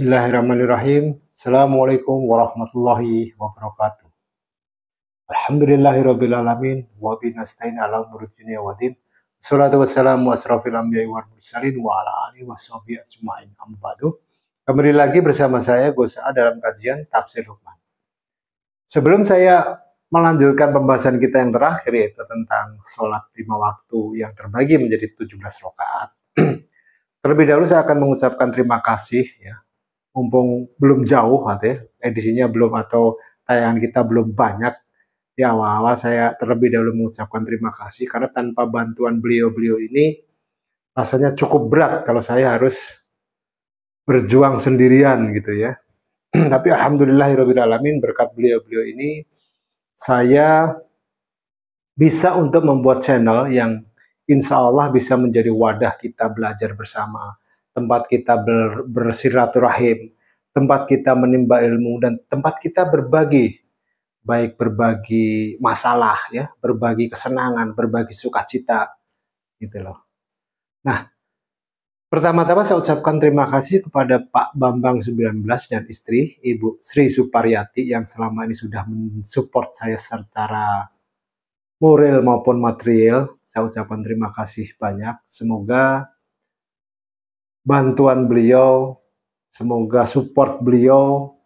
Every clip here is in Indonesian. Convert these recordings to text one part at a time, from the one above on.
Bismillahirrahmanirrahim. Assalamualaikum warahmatullahi wabarakatuh. Alhamdulillahirrabbilalamin. Wa binastain ala umuri dunya waddin. Salatu wassalamu asrafil anbiya'i wal mursalin wa ala alihi washabihi ajmain. Amma ba'du. Kembali lagi bersama saya Gus A dalam kajian Tafsir Luqman. Sebelum saya melanjutkan pembahasan kita yang terakhir, yaitu tentang sholat 5 waktu yang terbagi menjadi 17 rakaat. Terlebih dahulu saya akan mengucapkan terima kasih ya. Mumpung belum jauh ya, edisinya belum atau tayangan kita belum banyak. Di awal-awal saya terlebih dahulu mengucapkan terima kasih karena tanpa bantuan beliau-beliau ini rasanya cukup berat kalau saya harus berjuang sendirian gitu ya. Tapi alhamdulillahirrabbilalamin, berkat beliau-beliau ini saya bisa untuk membuat channel yang insya Allah bisa menjadi wadah kita belajar bersama, tempat kita bersiraturahim, tempat kita menimba ilmu, dan tempat kita berbagi, baik berbagi masalah, ya, berbagi kesenangan, berbagi sukacita, gitu loh. Nah, pertama-tama saya ucapkan terima kasih kepada Pak Bambang 19 dan istri, Ibu Sri Suparyati, yang selama ini sudah mensupport saya secara moral maupun material. Saya ucapkan terima kasih banyak. Semoga bantuan beliau, semoga support beliau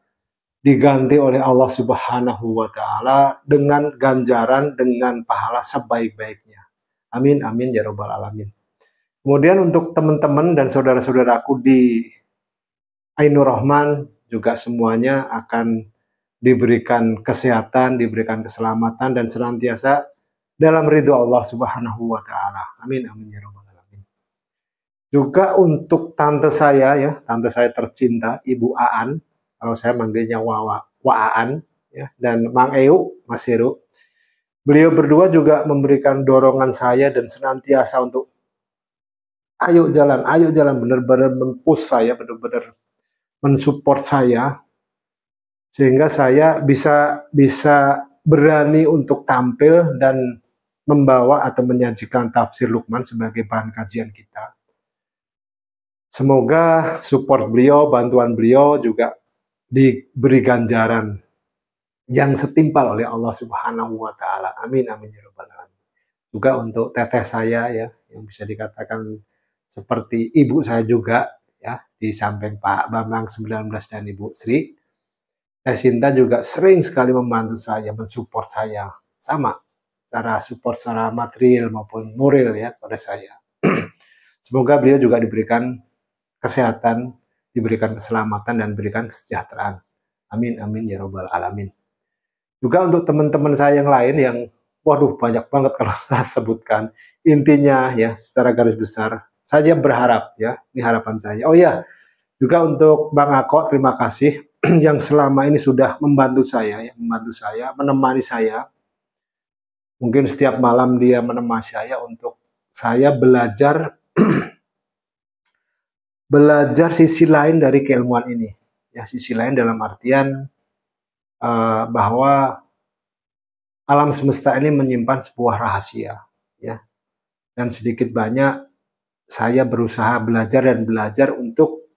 diganti oleh Allah Subhanahu wa Ta'ala dengan ganjaran, dengan pahala sebaik-baiknya. Amin, amin ya Rabbal 'Alamin. Kemudian untuk teman-teman dan saudara-saudaraku di Ainur Rahman juga semuanya akan diberikan kesehatan, diberikan keselamatan, dan senantiasa dalam ridho Allah Subhanahu wa Ta'ala. Amin, amin ya Rabbal 'Alamin. Juga untuk tante saya ya, tante saya tercinta, Ibu Aan, kalau saya manggilnya Waan, ya, dan Mang Eu, Mas Heru. Beliau berdua juga memberikan dorongan saya dan senantiasa untuk ayo jalan, benar-benar mempush saya, benar-benar mensupport saya, sehingga saya bisa berani untuk tampil dan membawa atau menyajikan tafsir Luqman sebagai bahan kajian kita. Semoga support beliau, bantuan beliau juga diberi ganjaran yang setimpal oleh Allah Subhanahu wa Ta'ala. Amin, amin ya Rabbal 'Alamin. Juga untuk teteh saya ya, yang bisa dikatakan seperti ibu saya juga ya, di samping Pak Bambang 19 dan Ibu Sri. Teh Sinta juga sering sekali membantu saya, mensupport saya, sama secara support secara material maupun moral ya pada saya. Semoga beliau juga diberikan kesehatan, diberikan keselamatan, dan diberikan kesejahteraan. Amin, amin ya Rabbal 'Alamin. Juga untuk teman-teman saya yang lain yang, waduh banyak banget kalau saya sebutkan. Intinya ya, secara garis besar, saya berharap ya, ini harapan saya. Oh ya, juga untuk Bang Ako, terima kasih yang selama ini sudah membantu saya, ya, menemani saya. Mungkin setiap malam dia menemani saya untuk saya belajar belajar sisi lain dari keilmuan ini. Ya, sisi lain dalam artian bahwa alam semesta ini menyimpan sebuah rahasia, ya. Dan sedikit banyak saya berusaha belajar untuk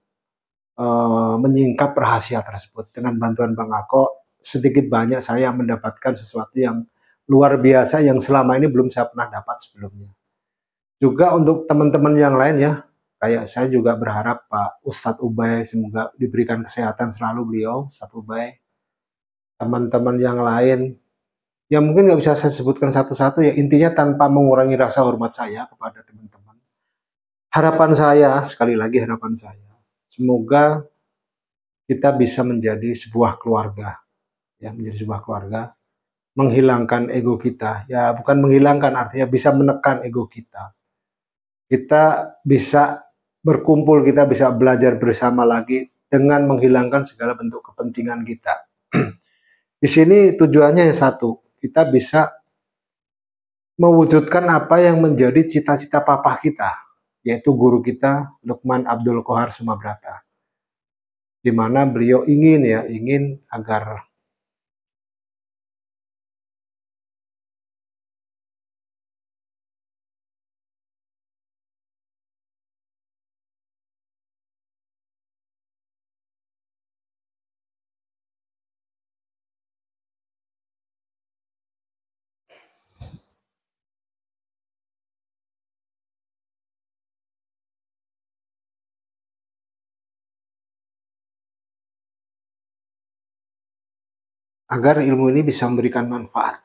menyingkap rahasia tersebut. Dengan bantuan Bang Ako, sedikit banyak saya mendapatkan sesuatu yang luar biasa yang selama ini belum saya pernah dapat sebelumnya. Juga untuk teman-teman yang lain ya, kayak saya juga berharap Pak Ustadz Ubay, semoga diberikan kesehatan selalu beliau, Ustadz Ubay. Teman-teman yang lain, yang mungkin nggak bisa saya sebutkan satu-satu ya, intinya tanpa mengurangi rasa hormat saya kepada teman-teman. Harapan saya, sekali lagi harapan saya, semoga kita bisa menjadi sebuah keluarga, ya, menjadi sebuah keluarga, menghilangkan ego kita, ya bukan menghilangkan, artinya bisa menekan ego kita. Kita bisa berkumpul, kita bisa belajar bersama lagi dengan menghilangkan segala bentuk kepentingan kita. Di sini tujuannya yang satu, kita bisa mewujudkan apa yang menjadi cita-cita papa kita, yaitu guru kita Luqman Abdul Qohar Sumabrata, di mana beliau ingin agar agar ilmu ini bisa memberikan manfaat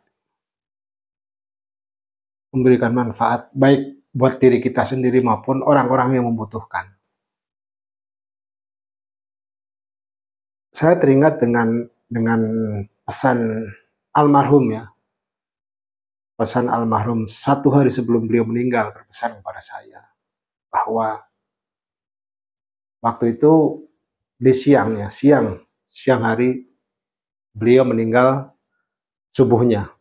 baik buat diri kita sendiri maupun orang-orang yang membutuhkan. Saya teringat dengan pesan almarhum ya, pesan almarhum 1 hari sebelum beliau meninggal berpesan kepada saya bahwa waktu itu di siang hari beliau meninggal subuhnya.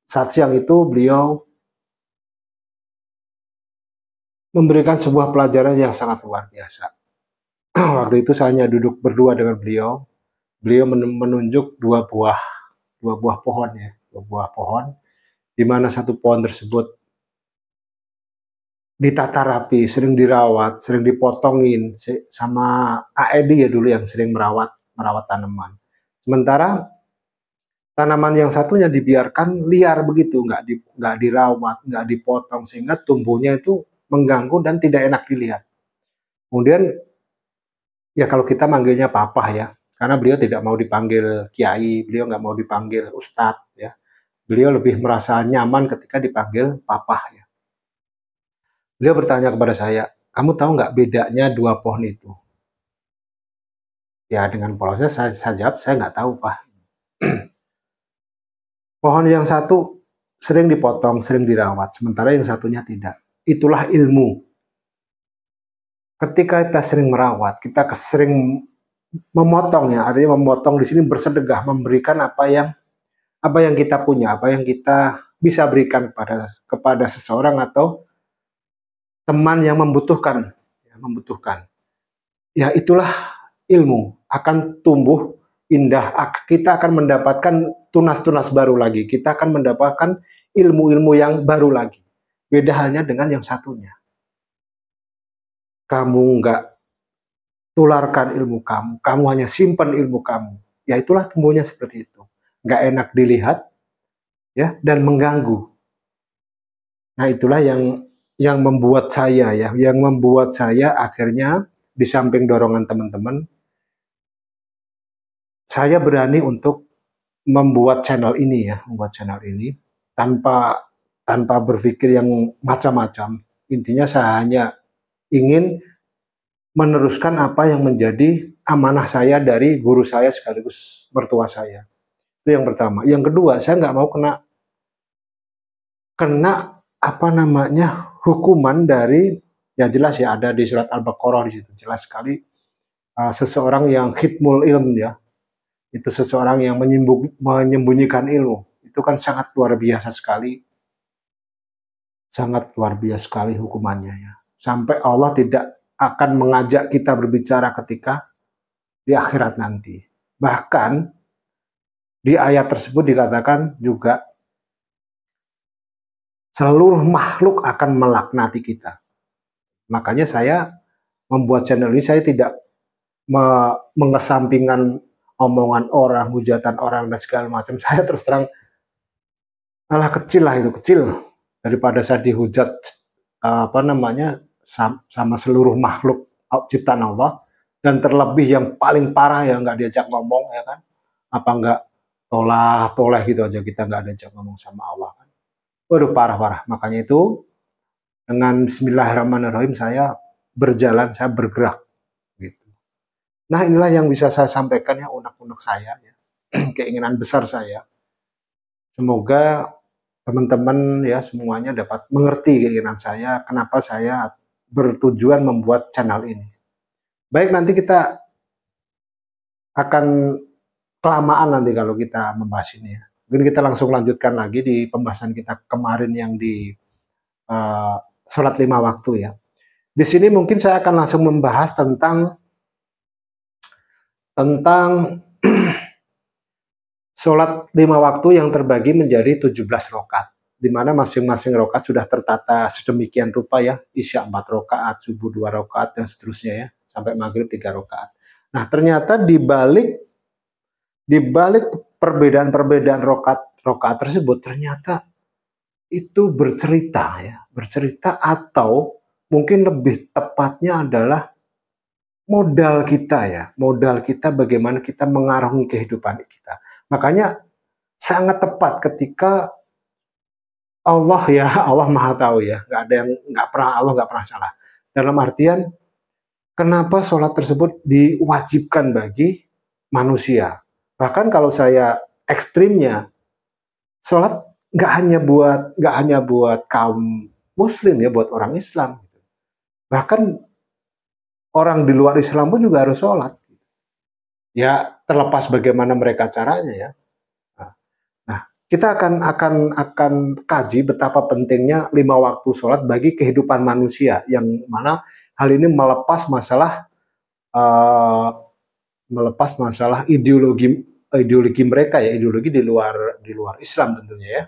Saat siang itu beliau memberikan sebuah pelajaran yang sangat luar biasa. Waktu itu saya hanya duduk berdua dengan beliau. Beliau menunjuk dua buah pohon ya, dua buah pohon, di mana satu pohon tersebut ditata rapi, sering dirawat, sering dipotongin sama AED ya dulu yang sering merawat tanaman. Sementara tanaman yang satunya dibiarkan liar begitu, nggak dirawat, nggak dipotong, sehingga tumbuhnya itu mengganggu dan tidak enak dilihat. Kemudian ya kalau kita manggilnya papa ya, karena beliau tidak mau dipanggil kiai, beliau nggak mau dipanggil ustadz ya. Beliau lebih merasa nyaman ketika dipanggil papa ya. Beliau bertanya kepada saya, kamu tahu nggak bedanya dua pohon itu? Ya dengan polosnya saya jawab, saya nggak tahu Pak. Pohon yang satu sering dipotong, sering dirawat, sementara yang satunya tidak. Itulah ilmu. Ketika kita sering merawat, kita sering memotong ya, artinya memotong di sini bersedekah, memberikan apa yang kita punya, apa yang kita bisa berikan kepada seseorang atau teman yang membutuhkan. Ya itulah ilmu, akan tumbuh indah. Kita akan mendapatkan tunas-tunas baru lagi. Kita akan mendapatkan ilmu-ilmu yang baru lagi. Beda halnya dengan yang satunya. Kamu nggak tularkan ilmu kamu, kamu hanya simpan ilmu kamu. Ya itulah tumbuhnya seperti itu. Nggak enak dilihat, ya, dan mengganggu. Nah itulah yang membuat saya akhirnya di samping dorongan teman-teman, saya berani untuk membuat channel ini tanpa berpikir yang macam-macam. Intinya saya hanya ingin meneruskan apa yang menjadi amanah saya dari guru saya sekaligus mertua saya. Itu yang pertama. Yang kedua, saya nggak mau kena hukuman dari, ya jelas ya ada di surat Al-Baqarah di situ jelas sekali, seseorang yang khitmul ilm ya, itu seseorang yang menyembunyikan ilmu, itu kan sangat luar biasa sekali hukumannya ya. Sampai Allah tidak akan mengajak kita berbicara ketika di akhirat nanti. Bahkan di ayat tersebut dikatakan juga seluruh makhluk akan melaknati kita. Makanya saya membuat channel ini, saya tidak mengesampingkan omongan orang, hujatan orang dan segala macam. Saya terus terang kecil daripada saya dihujat sama seluruh makhluk ciptaan Allah, dan terlebih yang paling parah ya nggak diajak ngomong ya kan, apa nggak toleh gitu aja kita nggak diajak ngomong sama Allah kan. Waduh parah. Makanya itu dengan Bismillahirrahmanirrahim saya bergerak gitu. Nah inilah yang bisa saya sampaikan ya, unek-unek saya ya, keinginan besar saya. Semoga teman-teman ya semuanya dapat mengerti keinginan saya, kenapa saya bertujuan membuat channel ini. Baik, nanti kita akan kelamaan nanti kalau kita membahas ini ya. Mungkin kita langsung lanjutkan lagi di pembahasan kita kemarin yang di sholat 5 waktu ya. Di sini mungkin saya akan langsung membahas tentang sholat 5 waktu yang terbagi menjadi 17 rakaat, di mana masing-masing rakaat sudah tertata sedemikian rupa ya, Isya 4 rakaat, subuh 2 rakaat dan seterusnya ya, sampai maghrib 3 rakaat. Nah ternyata di balik perbedaan rakaat tersebut, ternyata itu bercerita atau mungkin lebih tepatnya adalah modal kita bagaimana kita mengarungi kehidupan kita, Makanya sangat tepat ketika Allah ya, Allah Maha Tahu ya, nggak ada yang nggak pernah, Allah nggak pernah salah. Dalam artian kenapa sholat tersebut diwajibkan bagi manusia. Bahkan kalau saya ekstrimnya, sholat nggak hanya buat kaum Muslim ya, buat orang Islam. Bahkan orang di luar Islam pun juga harus sholat. Ya terlepas bagaimana mereka caranya ya. Nah, kita akan kaji betapa pentingnya 5 waktu sholat bagi kehidupan manusia, yang mana hal ini uh, melepas masalah ideologi mereka ya, ideologi di luar Islam tentunya ya.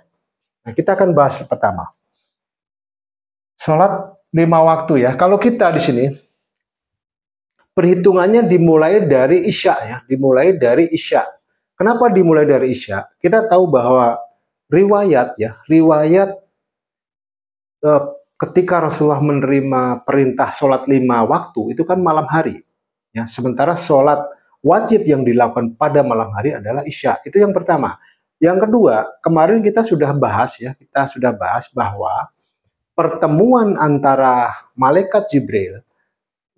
Nah, kita akan bahas pertama. Sholat 5 waktu ya. Kalau kita di sini perhitungannya dimulai dari Isya ya, dimulai dari Isya. Kenapa dimulai dari Isya? Kita tahu bahwa riwayat ketika Rasulullah menerima perintah sholat 5 waktu itu kan malam hari. Ya, sementara sholat wajib yang dilakukan pada malam hari adalah Isya. Itu yang pertama. Yang kedua, kemarin kita sudah bahas bahwa pertemuan antara malaikat Jibril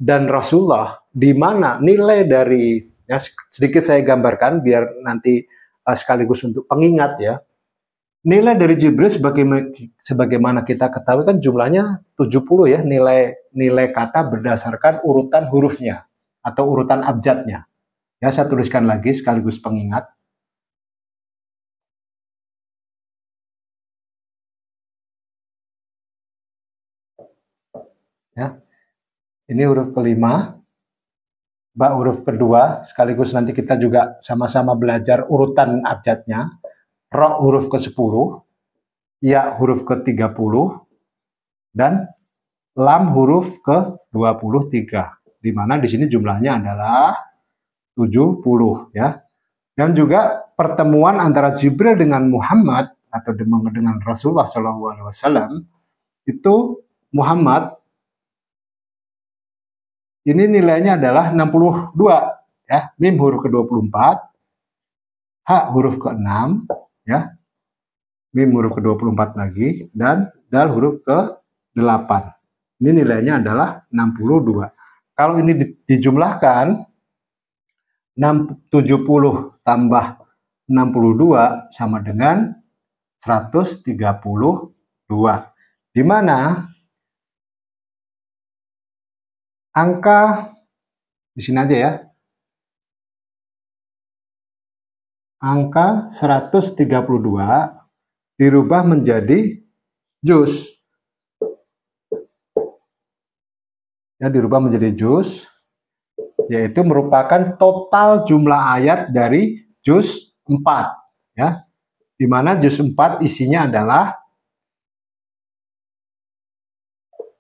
dan Rasulullah, di mana nilai dari, ya sedikit saya gambarkan biar nanti sekaligus untuk pengingat ya. Nilai dari Jibril sebagaimana kita ketahui kan jumlahnya 70 ya, nilai kata berdasarkan urutan hurufnya atau urutan abjadnya. Ya, saya tuliskan lagi sekaligus pengingat. Ya. Ini huruf kelima, ba huruf kedua, sekaligus nanti kita juga sama-sama belajar urutan abjadnya. Ro huruf ke-10, ya huruf ke-30, dan lam huruf ke-23. Di mana di sini jumlahnya adalah 70 ya. Dan juga pertemuan antara Jibril dengan Muhammad atau dengan Rasulullah SAW itu Muhammad ini nilainya adalah 62 ya. Mim huruf ke-24, ha huruf ke-6 ya. Mim huruf ke-24 lagi dan dal huruf ke-8. Ini nilainya adalah 62. Kalau ini dijumlahkan 70 tambah 62 sama dengan 132. Di mana angka di sini aja ya. Angka 132 dirubah menjadi juz. Ya, dirubah menjadi juz, yaitu merupakan total jumlah ayat dari juz 4 ya. Di mana juz 4 isinya adalah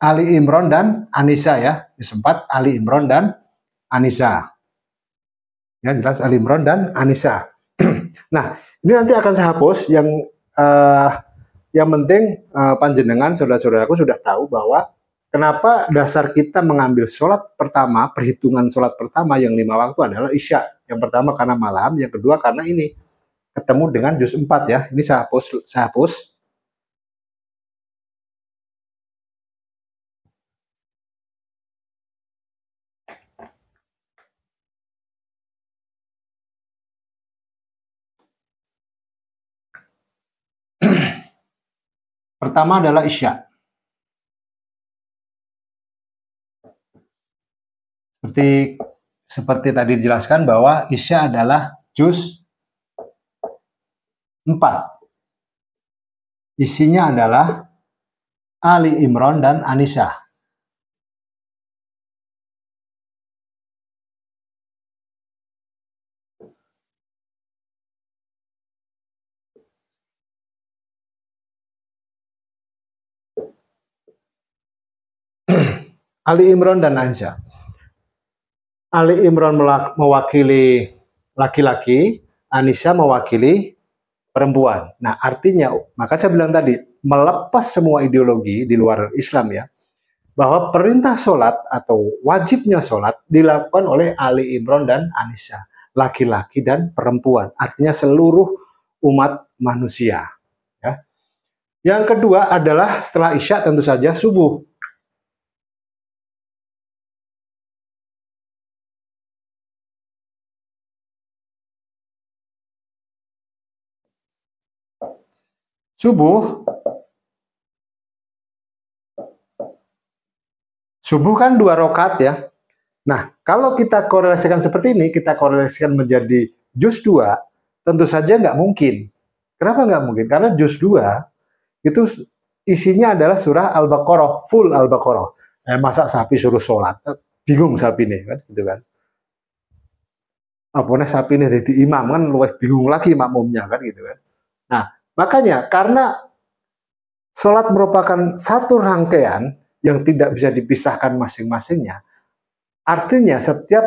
Ali Imran dan An-Nisa ya. Juz 4 Ali Imran dan An-Nisa. Ya, jelas Ali Imran dan An-Nisa. Nah, ini nanti akan saya hapus. Yang penting panjenengan saudara-saudaraku sudah tahu bahwa kenapa dasar kita mengambil sholat pertama, perhitungan sholat pertama yang 5 waktu adalah Isya. Yang pertama karena malam, yang kedua karena ini ketemu dengan juz 4 ya. Ini saya hapus. Pertama adalah Isya. Seperti tadi dijelaskan bahwa Isya adalah juz 4. Isinya adalah Ali Imran dan An-Nisa. Ali Imran dan An-Nisa. Ali Imran mewakili laki-laki, An-Nisa mewakili perempuan. Nah, artinya, maka saya bilang tadi, melepas semua ideologi di luar Islam ya, bahwa perintah sholat atau wajibnya sholat dilakukan oleh Ali Imran dan An-Nisa. laki-laki dan perempuan. Artinya seluruh umat manusia. Ya. Yang kedua adalah setelah Isya tentu saja subuh. Subuh kan 2 rakaat ya. Nah, kalau kita korelasikan seperti ini, kita korelasikan menjadi juz 2, tentu saja nggak mungkin. Kenapa nggak mungkin? Karena juz 2 itu isinya adalah surah Al-Baqarah, full Al-Baqarah. Masa sapi suruh sholat? Bingung sapi nih, kan? Gitu kan. Apalagi sapi ini jadi imam, kan luwih bingung lagi makmumnya, kan gitu kan. Nah, makanya karena sholat merupakan satu rangkaian yang tidak bisa dipisahkan masing-masingnya, artinya setiap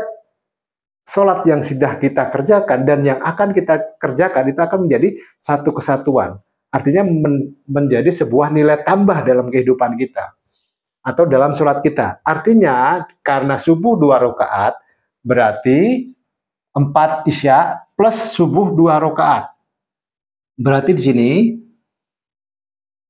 sholat yang sudah kita kerjakan dan yang akan kita kerjakan itu akan menjadi satu kesatuan. Artinya menjadi sebuah nilai tambah dalam kehidupan kita atau dalam sholat kita. Artinya karena subuh 2 rakaat berarti 4 Isya plus subuh 2 rakaat. Berarti di sini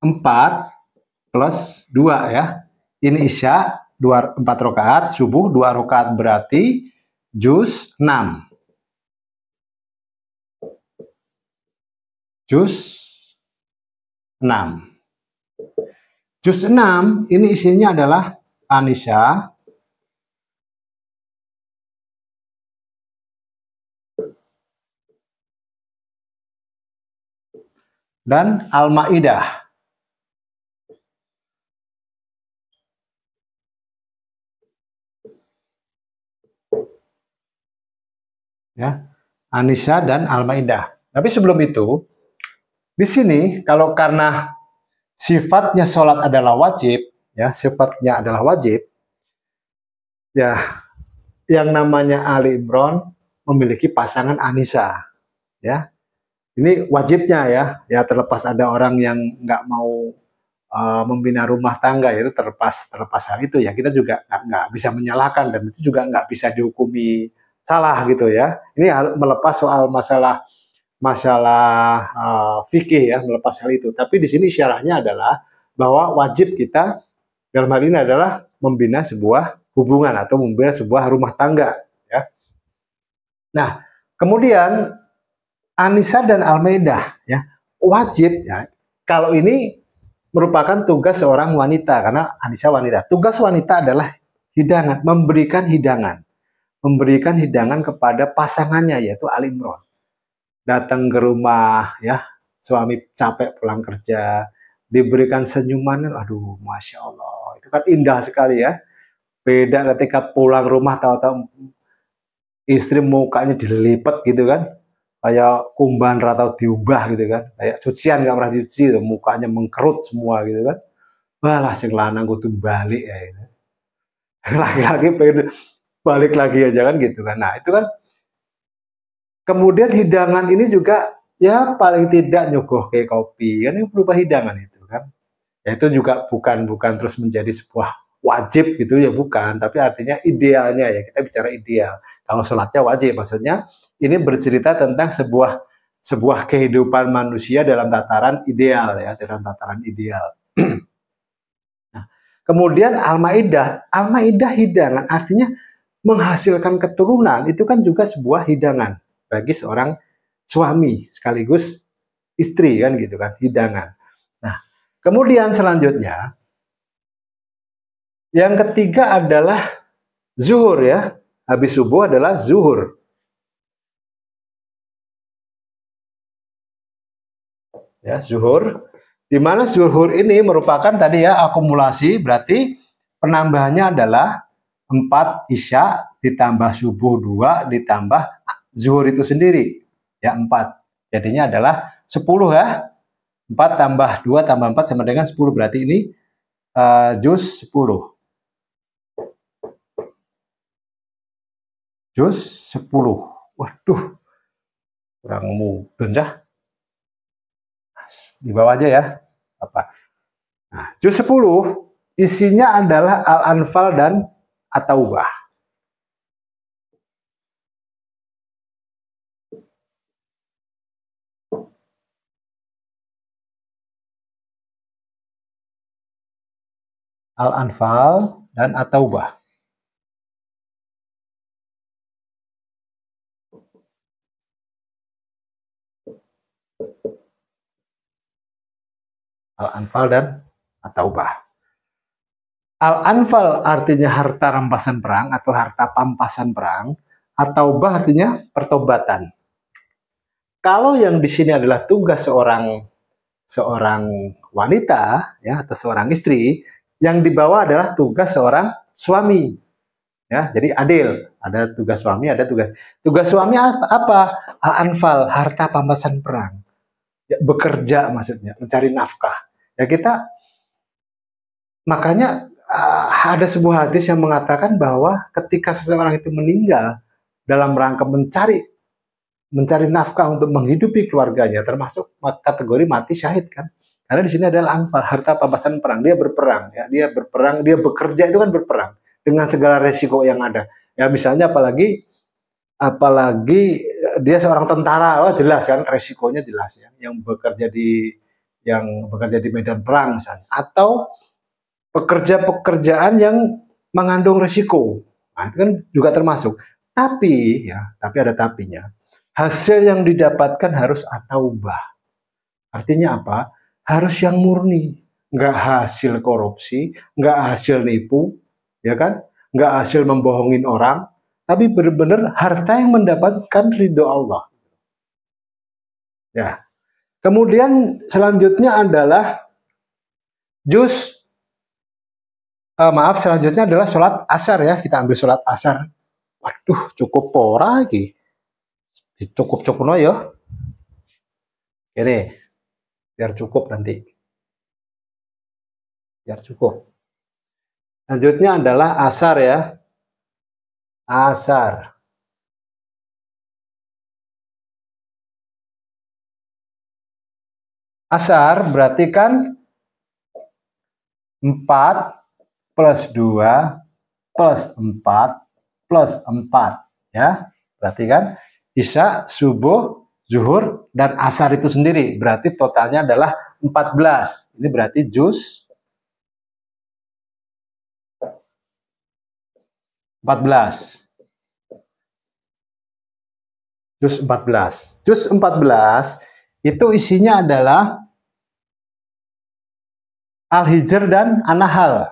4 plus 2 ya. Ini Isya 4 rakaat, subuh 2 rakaat berarti juz 6. Juz 6. Juz 6 ini isinya adalah An-Nisa, dan Al-Maidah. Ya, An-Nisa dan Al-Maidah. Tapi sebelum itu, di sini kalau karena sifatnya sholat adalah wajib, ya sifatnya adalah wajib, ya yang namanya Ali Imran memiliki pasangan An-Nisa, ya ini wajibnya ya terlepas ada orang yang nggak mau membina rumah tangga, itu terlepas hal itu ya kita juga nggak bisa menyalahkan dan itu juga nggak bisa dihukumi salah gitu ya. Ini melepas soal masalah fikih ya, melepas hal itu. Tapi di sini syarahnya adalah bahwa wajib kita dalam hal ini adalah membina sebuah hubungan atau membina sebuah rumah tangga ya. Nah, kemudian An-Nisa dan Al-Maidah ya wajib ya. Kalau ini merupakan tugas seorang wanita karena An-Nisa wanita. Tugas wanita adalah hidangan, memberikan hidangan kepada pasangannya yaitu Ali Imran. Datang ke rumah ya, suami capek pulang kerja, diberikan senyuman, aduh masya Allah, itu kan indah sekali ya. Beda ketika pulang rumah tahu-tahu istri mukanya dilipat gitu kan, kayak kumban atau diubah gitu kan, kayak cucian nggak pernah dicuci, mukanya mengkerut semua gitu kan. Malah sing lanang kudu balik ya. Laki-laki pengen balik lagi aja kan gitu kan. Nah itu kan. Kemudian hidangan ini juga ya paling tidak nyuguh kayak kopi kan ini berupa hidangan itu kan. Ya itu juga bukan terus menjadi sebuah wajib gitu ya bukan, tapi artinya idealnya ya kita bicara ideal. Kalau sholatnya wajib maksudnya ini bercerita tentang sebuah kehidupan manusia dalam tataran ideal ya, dalam tataran ideal. Nah, kemudian Al-Maidah hidangan artinya menghasilkan keturunan itu kan juga sebuah hidangan bagi seorang suami sekaligus istri kan gitu kan, hidangan. Nah, kemudian selanjutnya yang ketiga adalah zuhur ya. Habis subuh adalah zuhur. Ya, zuhur. Di mana zuhur ini merupakan tadi ya akumulasi, berarti penambahannya adalah 4 Isya ditambah subuh 2 ditambah zuhur itu sendiri. Ya 4. Jadinya adalah 10 ya. 4 tambah 2 tambah 4 sama dengan 10. Berarti ini juz 10. Juz 10. Waduh. Kurang mudeng dah. Di bawah aja ya. Apa? Nah, juz 10 isinya adalah Al-Anfal dan At-Taubah. Al-Anfal dan At-Taubah. Al-Anfal dan At-Taubah. Al-Anfal artinya harta rampasan perang atau harta pampasan perang. At-Taubah artinya pertobatan. Kalau yang di sini adalah tugas seorang wanita ya atau seorang istri, yang dibawa adalah tugas seorang suami. Ya, jadi adil. Ada tugas suami, ada tugas suami apa? Al-Anfal, harta pampasan perang. Ya, bekerja maksudnya, mencari nafkah. Ya kita makanya ada sebuah hadis yang mengatakan bahwa ketika seseorang itu meninggal dalam rangka mencari nafkah untuk menghidupi keluarganya, termasuk kategori mati syahid kan. Karena di sini adalah anfal, harta pampasan perang. Dia berperang, ya. Dia berperang, dia bekerja itu kan berperang dengan segala resiko yang ada. Ya misalnya apalagi dia seorang tentara, oh jelas kan resikonya jelas ya. Yang bekerja di medan perang misalnya, atau pekerjaan yang mengandung risiko. Nah, itu kan juga termasuk. Tapi ada tapinya. Hasil yang didapatkan harus at-taubah. Artinya apa? Harus yang murni, nggak hasil korupsi, nggak hasil nipu, ya kan? Nggak hasil membohongin orang, tapi benar-benar harta yang mendapatkan ridho Allah. Ya. Kemudian selanjutnya adalah selanjutnya adalah sholat asar ya. Kita ambil sholat asar. Waduh, cukup pora lagi. Cukup no ya. Ini biar cukup nanti. Biar cukup. Selanjutnya adalah asar ya. Asar. Asar berarti kan 4 plus 2 plus 4 plus 4 ya. Berarti kan Isya, subuh, zuhur, dan asar itu sendiri. Berarti totalnya adalah 14. Ini berarti juz 14. Juz 14. Juz 14 itu isinya adalah Al-Hijr dan An-Nahl.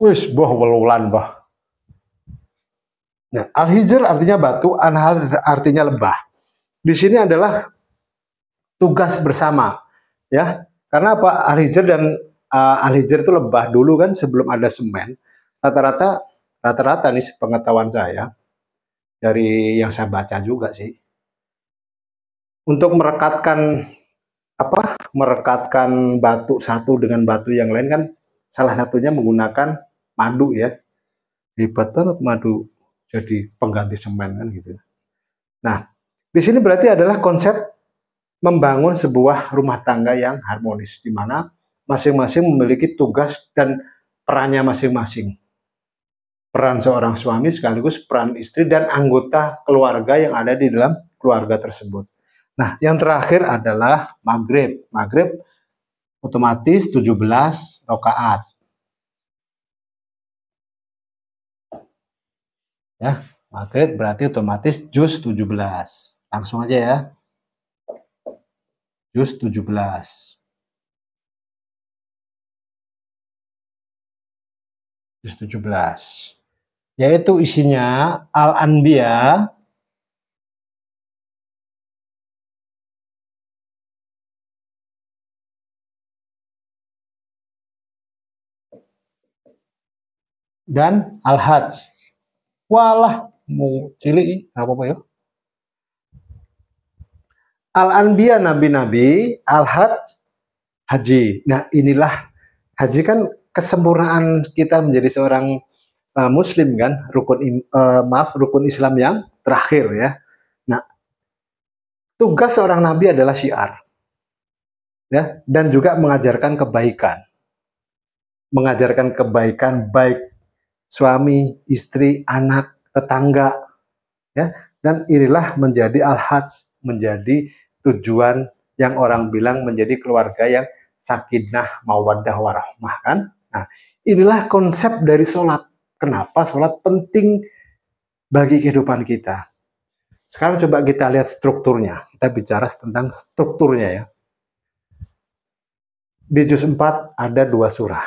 Wis, boh welulan, boh. Nah, Al-Hijr artinya batu, An-Nahl artinya lembah. Di sini adalah tugas bersama, ya. Karena apa? Al-Hijr itu lembah dulu kan sebelum ada semen. Rata-rata nih sepengetahuan saya dari yang saya baca juga sih. Untuk merekatkan batu satu dengan batu yang lain kan salah satunya menggunakan madu ya. Hebat banget madu jadi pengganti semen kan gitu. Nah, di sini berarti adalah konsep membangun sebuah rumah tangga yang harmonis di mana masing-masing memiliki tugas dan perannya masing-masing. Peran seorang suami sekaligus peran istri dan anggota keluarga yang ada di dalam keluarga tersebut. Nah, yang terakhir adalah maghrib. Maghrib otomatis 17 rakaat. Ya, maghrib berarti otomatis juz 17. Langsung aja ya. Juz 17. Juz 17. Yaitu isinya Al-Anbiya, dan Al-Hajj. Walah, mau cilik apa-apa ya. Al-Anbiya nabi-nabi, Al-Hajj haji. Nah, inilah haji kan kesempurnaan kita menjadi seorang muslim kan, rukun Islam yang terakhir ya. Nah, tugas seorang nabi adalah syiar. Ya, dan juga mengajarkan kebaikan. Mengajarkan kebaikan baik suami, istri, anak, tetangga, ya. Dan inilah menjadi al-hajj, menjadi tujuan yang orang bilang menjadi keluarga yang sakinah, mawaddah, warahmah, kan? Nah, inilah konsep dari sholat. Kenapa sholat penting bagi kehidupan kita? Sekarang coba kita lihat strukturnya. Kita bicara tentang strukturnya, ya. Di juz 4 ada 2 surah.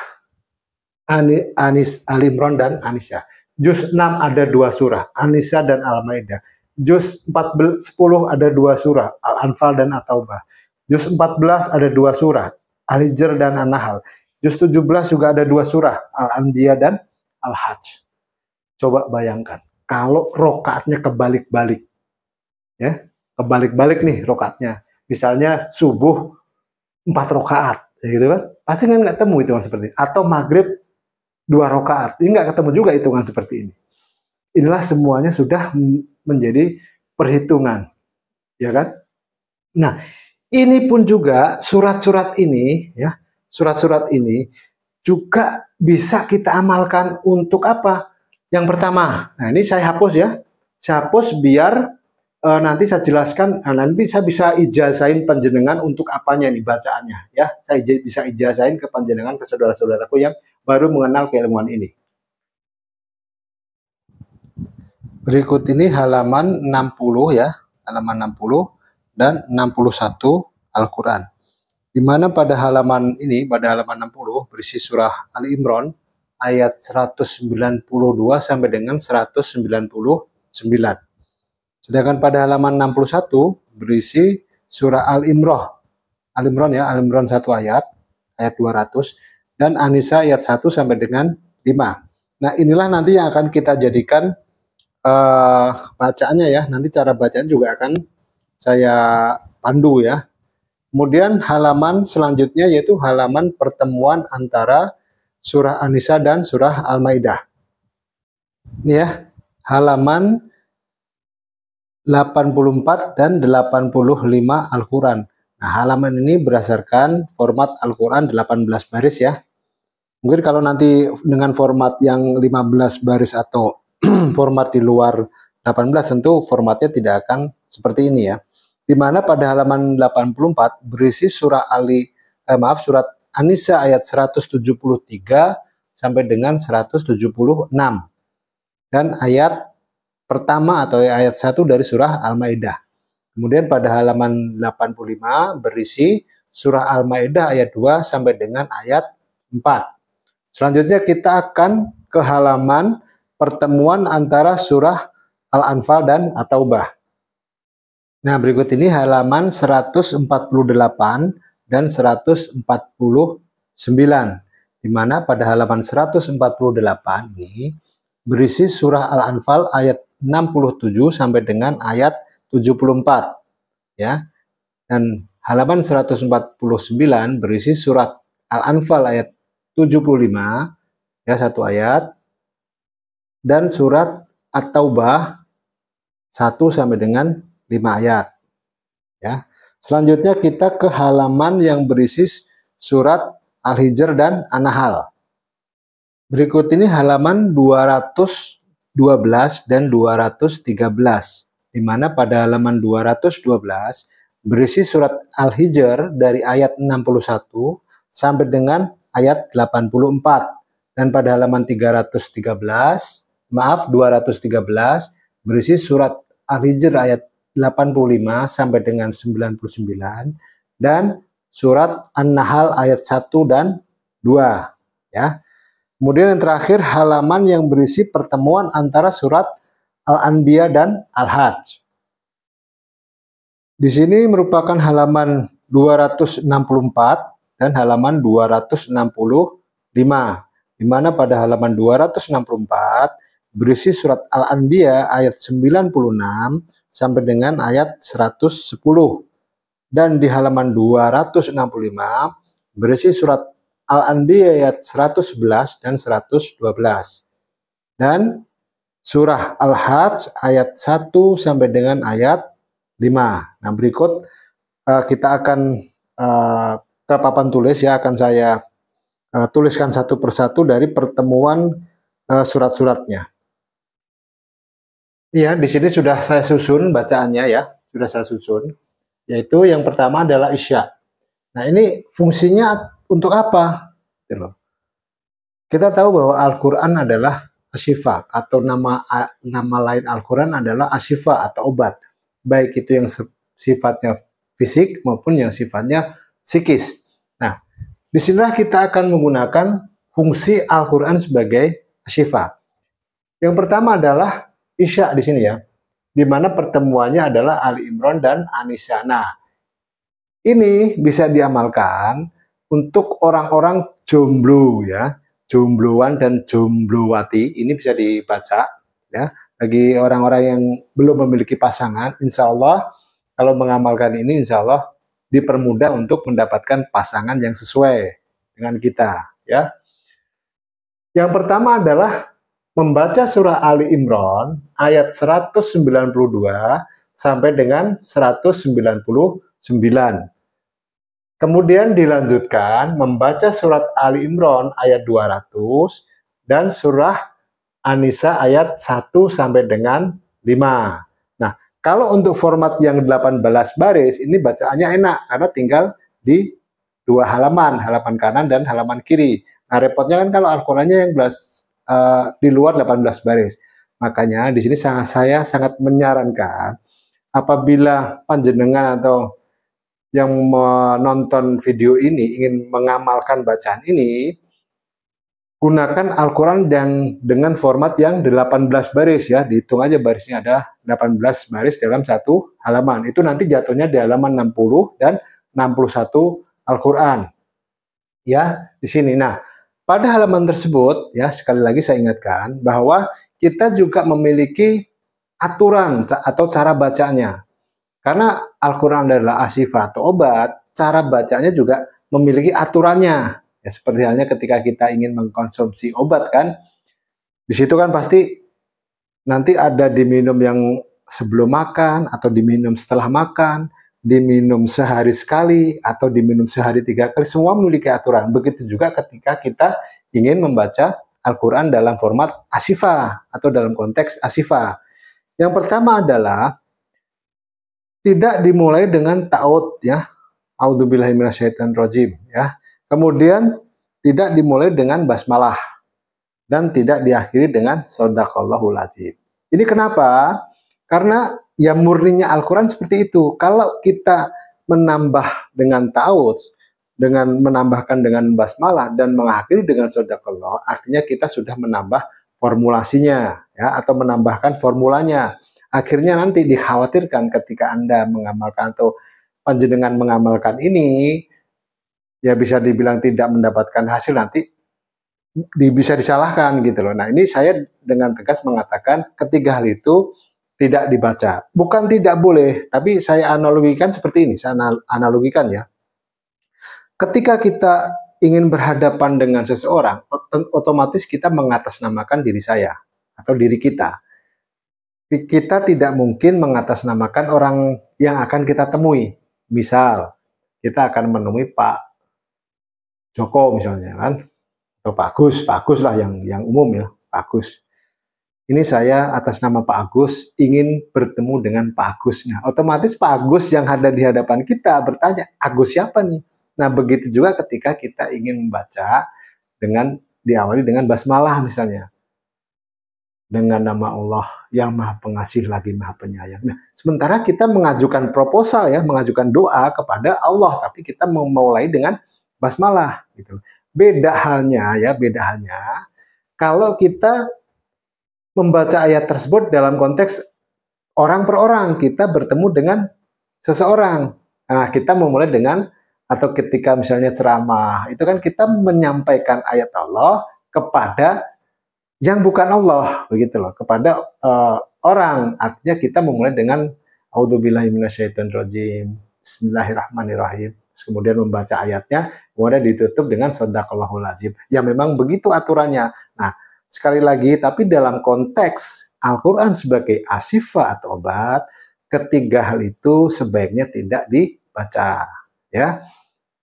Al-Imran dan An-Nisa. Juz 6 ada 2 surah, An-Nisa dan Al-Maidah. Juz 10 ada 2 surah, Al-Anfal dan At-Taubah. Juz 14 ada 2 surah, Al-Hijr dan An-Nahl. Juz 17 juga ada 2 surah, Al-Anbiya dan Al-Hajj. Coba bayangkan, kalau rokaatnya kebalik-balik, ya, kebalik-balik nih rokaatnya. Misalnya subuh 4 rokaat, ya gitu kan? Pasti kan nggak temu hitungan seperti ini. Atau maghrib 2 rokaat, ini nggak ketemu juga hitungan seperti ini. Inilah semuanya sudah menjadi perhitungan, ya kan? Nah, ini pun juga surat-surat ini, ya, surat-surat ini juga bisa kita amalkan untuk apa? Yang pertama, nah ini saya hapus ya, saya hapus biar nanti saya jelaskan, nanti saya bisa ijazahin panjenengan untuk apanya nih bacaannya, ya. Saya bisa ijazahin ke panjenengan, ke saudara-saudaraku yang baru mengenal keilmuan ini. Berikut ini halaman 60 ya, halaman 60 dan 61 Al-Quran. Di mana pada halaman ini, pada halaman 60 berisi surah Al-Imran ayat 192 sampai dengan 199. Sedangkan pada halaman 61 berisi surah Al-Imran ya, Al-Imran 1 ayat 200 dan An-Nisa ayat 1 sampai dengan 5. Nah, inilah nanti yang akan kita jadikan bacaannya ya. Nanti cara bacaan juga akan saya pandu ya. Kemudian halaman selanjutnya yaitu halaman pertemuan antara surah An-Nisa dan surah Al-Maidah. Ini ya, halaman 84 dan 85 Al-Quran. Nah, halaman ini berdasarkan format Al-Quran 18 baris ya. Mungkin kalau nanti dengan format yang 15 baris atau format di luar 18 tentu formatnya tidak akan seperti ini ya. Di mana pada halaman 84 berisi surat surat An-Nisa ayat 173 sampai dengan 176 dan ayat pertama atau ayat 1 dari surah Al-Maidah. Kemudian pada halaman 85 berisi surah Al-Maidah ayat 2 sampai dengan ayat 4. Selanjutnya kita akan ke halaman pertemuan antara surah Al-Anfal dan At-Taubah. Nah, berikut ini halaman 148 dan 149. Di mana pada halaman 148 ini berisi surah Al-Anfal ayat 67 sampai dengan ayat 74 ya. Dan halaman 149 berisi surat Al-Anfal ayat 75 ya, 1 ayat, dan surat At-Taubah 1 sampai dengan 5 ayat ya. Selanjutnya kita ke halaman yang berisi surat Al-Hijr dan An-Nahl. Berikut ini halaman 212 dan 213, di mana pada halaman 212 berisi surat Al-Hijr dari ayat 61 sampai dengan ayat 84. Dan pada halaman 213 berisi surat Al-Hijr ayat 85 sampai dengan 99 dan surat An-Nahl ayat 1 dan 2 ya. Kemudian yang terakhir halaman yang berisi pertemuan antara surat Al-Anbiya dan Al-Hajj. Di sini merupakan halaman 264 dan halaman 265. Di mana pada halaman 264 berisi surat Al-Anbiya ayat 96 sampai dengan ayat 110. Dan di halaman 265 berisi surat Al-Anbiya ayat 111 dan 112. Dan surah Al-Hajj ayat 1 sampai dengan ayat 5. Nah, berikut kita akan ke papan tulis ya, akan saya tuliskan satu persatu dari pertemuan surat-suratnya. Iya, di sini sudah saya susun bacaannya ya, sudah saya susun. Yaitu yang pertama adalah isya. Nah, ini fungsinya untuk apa? Gitu loh. Kita tahu bahwa Al-Quran adalah asyifa atau nama lain Al-Quran adalah asyifa atau obat. Baik itu yang sifatnya fisik maupun yang sifatnya psikis. Nah, disinilah kita akan menggunakan fungsi Al-Quran sebagai asyifa. Yang pertama adalah isya di sini ya, di mana pertemuannya adalah Ali Imran dan An-Nisa. Nah, ini bisa diamalkan untuk orang-orang jomblo ya, jombloan dan jomblowati. Ini bisa dibaca ya. Bagi orang-orang yang belum memiliki pasangan, insya Allah kalau mengamalkan ini, insya Allah dipermudah untuk mendapatkan pasangan yang sesuai dengan kita ya. Yang pertama adalah membaca surah Ali Imran ayat 192 sampai dengan 199. Kemudian dilanjutkan membaca surat Ali Imran ayat 200 dan surah An-Nisa ayat 1 sampai dengan 5. Nah, kalau untuk format yang 18 baris ini bacaannya enak karena tinggal di dua halaman, halaman kanan dan halaman kiri. Nah, repotnya kan kalau Al-Qur'annya yang di luar 18 baris. Makanya di sini saya sangat menyarankan apabila panjenengan atau yang menonton video ini ingin mengamalkan bacaan ini, gunakan Al-Quran dengan format yang 18 baris ya. Dihitung aja barisnya ada 18 baris dalam satu halaman. Itu nanti jatuhnya di halaman 60 dan 61 Al-Quran. Ya, di sini. Nah, pada halaman tersebut ya sekali lagi saya ingatkan bahwa kita juga memiliki aturan atau cara bacanya. Karena Al-Quran adalah asyifa atau obat, cara bacanya juga memiliki aturannya. Ya, seperti halnya ketika kita ingin mengkonsumsi obat kan, di situ kan pasti nanti ada diminum yang sebelum makan, atau diminum setelah makan, diminum sehari sekali, atau diminum sehari 3 kali, semua memiliki aturan. Begitu juga ketika kita ingin membaca Al-Quran dalam format asyifa, atau dalam konteks asyifa. Yang pertama adalah tidak dimulai dengan ta'awud ya. A'udzubillahi minasyaitonirrajim ya. Kemudian tidak dimulai dengan basmalah dan tidak diakhiri dengan shadaqallahul azim. Ini kenapa? Karena ya murninya Al-Qur'an seperti itu. Kalau kita menambah dengan ta'awud, dengan menambahkan dengan basmalah dan mengakhiri dengan shadaqallah, artinya kita sudah menambah formulasinya ya, atau menambahkan formulanya. Akhirnya nanti dikhawatirkan ketika Anda mengamalkan atau panjenengan mengamalkan ini, ya bisa dibilang tidak mendapatkan hasil, nanti bisa disalahkan gitu loh. Nah, ini saya dengan tegas mengatakan ketiga hal itu tidak dibaca. Bukan tidak boleh, tapi saya analogikan seperti ini, saya analogikan ya. Ketika kita ingin berhadapan dengan seseorang, otomatis kita mengatasnamakan diri saya atau diri kita. Kita tidak mungkin mengatasnamakan orang yang akan kita temui. Misal, kita akan menemui Pak Joko misalnya kan, atau Pak Agus lah yang umum ya, Pak Agus. Ini saya atas nama Pak Agus ingin bertemu dengan Pak Agus. Nah, otomatis Pak Agus yang ada di hadapan kita bertanya, Agus siapa nih? Nah, begitu juga ketika kita ingin membaca dengan diawali dengan basmalah misalnya. Dengan nama Allah yang maha pengasih lagi maha penyayang. Nah, sementara kita mengajukan proposal ya, mengajukan doa kepada Allah, tapi kita memulai dengan basmalah gitu. Beda halnya kalau kita membaca ayat tersebut dalam konteks orang per orang, kita bertemu dengan seseorang. Nah, kita memulai dengan, atau ketika misalnya ceramah, itu kan kita menyampaikan ayat Allah kepada yang bukan Allah, begitu loh, kepada orang. Artinya kita memulai dengan A'udzubillahi minasyaitonirrajim, Bismillahirrahmanirrahim. Kemudian membaca ayatnya, kemudian ditutup dengan shadaqallahul azim. Ya memang begitu aturannya. Nah, sekali lagi, tapi dalam konteks Al-Quran sebagai asyifa atau obat, ketiga hal itu sebaiknya tidak dibaca. Ya,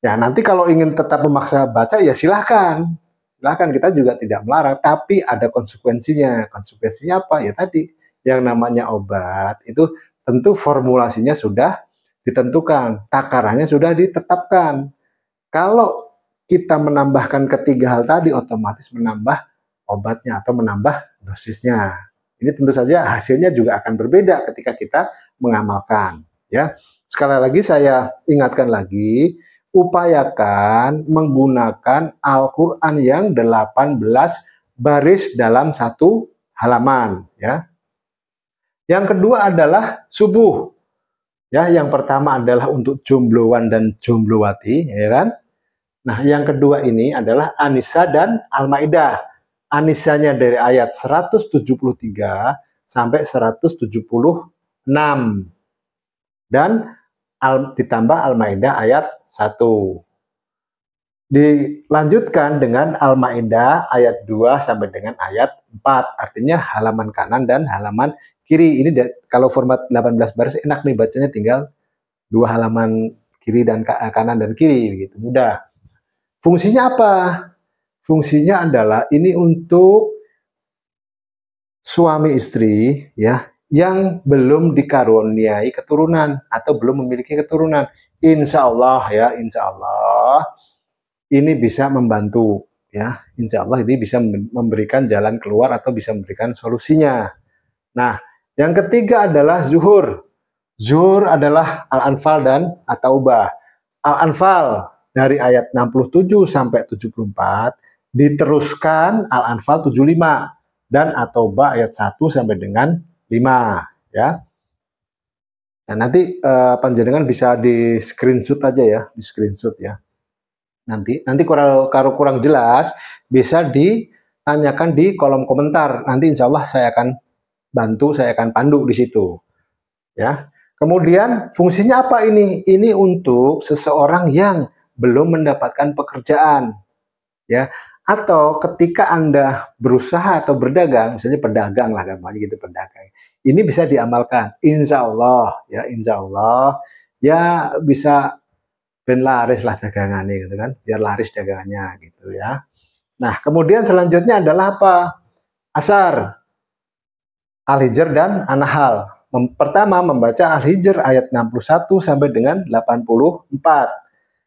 nanti kalau ingin tetap memaksa baca, ya silahkan. Silahkan, kita juga tidak melarang, tapi ada konsekuensinya. Konsekuensinya apa? Ya tadi, yang namanya obat itu tentu formulasinya sudah ditentukan, takarannya sudah ditetapkan. Kalau kita menambahkan ketiga hal tadi, otomatis menambah obatnya atau menambah dosisnya. Ini tentu saja hasilnya juga akan berbeda ketika kita mengamalkan. Ya, sekali lagi saya ingatkan lagi, upayakan menggunakan Al-Quran yang 18 baris dalam satu halaman. Ya. Yang kedua adalah subuh. Ya, yang pertama adalah untuk jombloan dan jomblowati, ya kan? Nah, yang kedua ini adalah An-Nisa dan Al-Maidah. An-Nisanya dari ayat 173 sampai 176. Dan ditambah Al-Maidah ayat 1. Dilanjutkan dengan Al-Maidah ayat 2 sampai dengan ayat 4. Artinya halaman kanan dan halaman kiri. Ini kalau format 18 baris enak nih bacanya, tinggal 2 halaman kiri dan kanan dan kiri, begitu mudah. Fungsinya apa? Fungsinya adalah ini untuk suami istri ya yang belum dikaruniai keturunan atau belum memiliki keturunan. Insya Allah ya, insya Allah ini bisa membantu ya. Insya Allah ini bisa memberikan jalan keluar atau bisa memberikan solusinya. Nah, yang ketiga adalah zuhur. Zuhur adalah Al-Anfal dan At-Taubah. Al-Anfal dari ayat 67 sampai 74 diteruskan Al-Anfal 75 dan At-Taubah ayat 1 sampai dengan 5 ya. Nah, nanti panjenengan bisa di screenshot aja ya, di screenshot ya. Nanti kalau kurang jelas bisa ditanyakan di kolom komentar. Nanti insya Allah saya akan bantu, saya akan pandu di situ ya. Kemudian fungsinya apa ini? Ini untuk seseorang yang belum mendapatkan pekerjaan ya, atau ketika Anda berusaha atau berdagang, misalnya pedagang lah gampangnya gitu, pedagang. Ini bisa diamalkan, insya Allah ya, insya Allah ya bisa ben laris lah dagangannya gitu kan, biar laris dagangannya gitu ya. Nah, kemudian selanjutnya adalah apa? Asar, Al-Hijr dan An-Nahl. Pertama membaca Al-Hijr ayat 61 sampai dengan 84.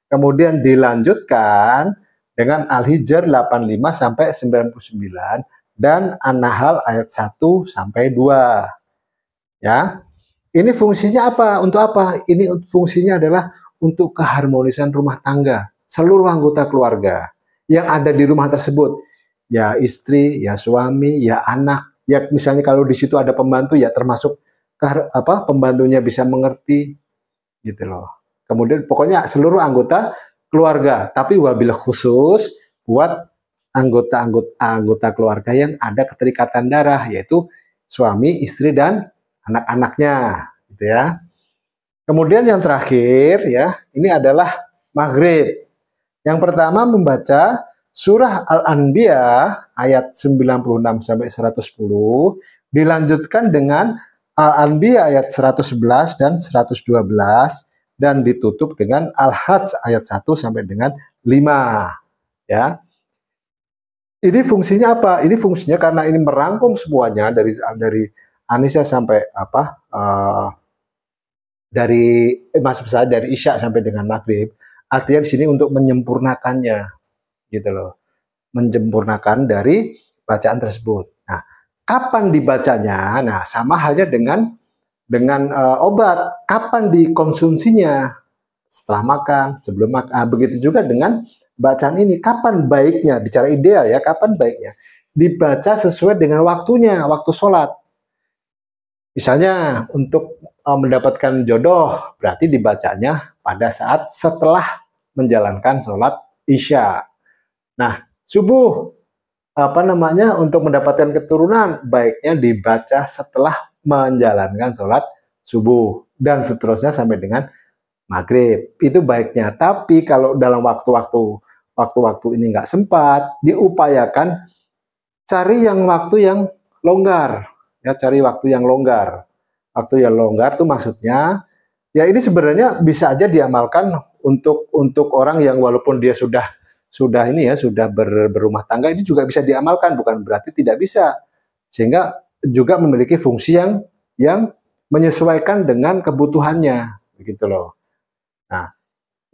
Kemudian dilanjutkan dengan Al-Hijr 85 sampai 99 dan An-Nahl ayat 1 sampai 2. Ya. Ini fungsinya apa? Untuk apa? Ini fungsinya adalah untuk keharmonisan rumah tangga, seluruh anggota keluarga yang ada di rumah tersebut. Ya istri, ya suami, ya anak. Ya misalnya kalau di situ ada pembantu ya termasuk pembantunya bisa mengerti gitu loh. Kemudian pokoknya seluruh anggota keluarga, tapi wabil khusus buat anggota keluarga yang ada keterikatan darah, yaitu suami, istri dan anak-anaknya gitu ya. Kemudian yang terakhir ya, ini adalah maghrib. Yang pertama membaca surah Al-Anbiya ayat 96 sampai 110, dilanjutkan dengan Al-Anbiya ayat 111 dan 112 dan ditutup dengan Al-Hajj ayat 1 sampai dengan 5 ya. Ini fungsinya apa? Ini fungsinya karena ini merangkum semuanya dari An-Nisa sampai maksud saya dari Isya sampai dengan Maghrib. Artinya di sini untuk menyempurnakannya gitu loh. Menyempurnakan dari bacaan tersebut. Nah, kapan dibacanya? Nah, sama halnya dengan obat, kapan dikonsumsinya? Setelah makan, sebelum makan. Nah, begitu juga dengan bacaan ini, kapan baiknya? Bicara ideal ya, kapan baiknya? Dibaca sesuai dengan waktunya, waktu sholat. Misalnya untuk mendapatkan jodoh, berarti dibacanya pada saat setelah menjalankan sholat Isya. Nah, subuh, untuk mendapatkan keturunan, baiknya dibaca setelah menjalankan sholat subuh dan seterusnya sampai dengan maghrib. Itu baiknya. Tapi kalau dalam waktu-waktu ini nggak sempat, diupayakan cari waktu yang longgar. Ya, cari waktu yang longgar. Waktu yang longgar itu maksudnya ya ini sebenarnya bisa aja diamalkan untuk orang yang walaupun dia sudah berumah tangga, ini juga bisa diamalkan, bukan berarti tidak bisa. Sehingga juga memiliki fungsi yang menyesuaikan dengan kebutuhannya, begitu loh. Nah,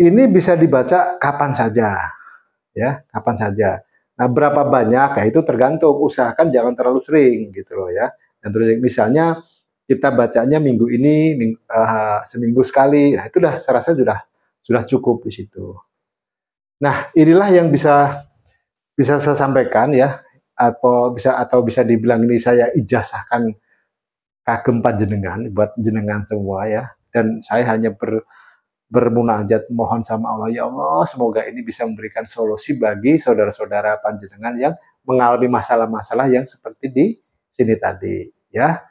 ini bisa dibaca kapan saja, ya, kapan saja. Nah, berapa banyak? Nah, itu tergantung. Usahakan jangan terlalu sering, gitu loh ya. Dan terus misalnya kita bacanya minggu ini, seminggu sekali. Nah, itu saya rasa sudah cukup di situ. Nah, inilah yang bisa saya sampaikan ya, atau bisa dibilang ini saya ijazahkan kagem panjenengan buat jenengan semua ya. Dan saya hanya bermunajat mohon sama Allah, ya Allah, semoga ini bisa memberikan solusi bagi saudara-saudara panjenengan yang mengalami masalah-masalah yang seperti di sini tadi ya.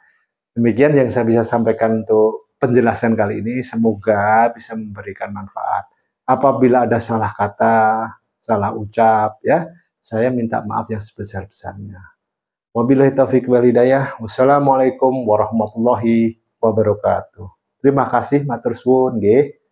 Demikian yang saya bisa sampaikan untuk penjelasan kali ini, semoga bisa memberikan manfaat. Apabila ada salah kata, salah ucap ya, saya minta maaf yang sebesar-besarnya. Wabillahi taufiq wal hidayah. Wassalamualaikum warahmatullahi wabarakatuh. Terima kasih matur suwun nggih.